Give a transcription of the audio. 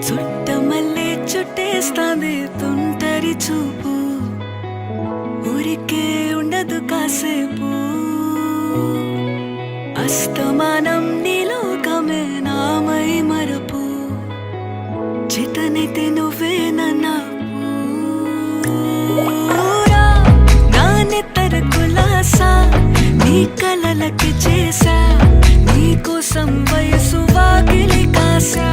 చుట్టమల్లే చుట్టేస్తాంది తుంటరి చూపు, ఊరికే ఉండదు కాసేపు. అస్తమానం నీలోకమే నామై మరపు, చితనైతే నువ్వే నన్నా నా నెత్తర కులాసా నీ కలలకి చేసా, నీ కోసం వయసు వాకిలి కాసా.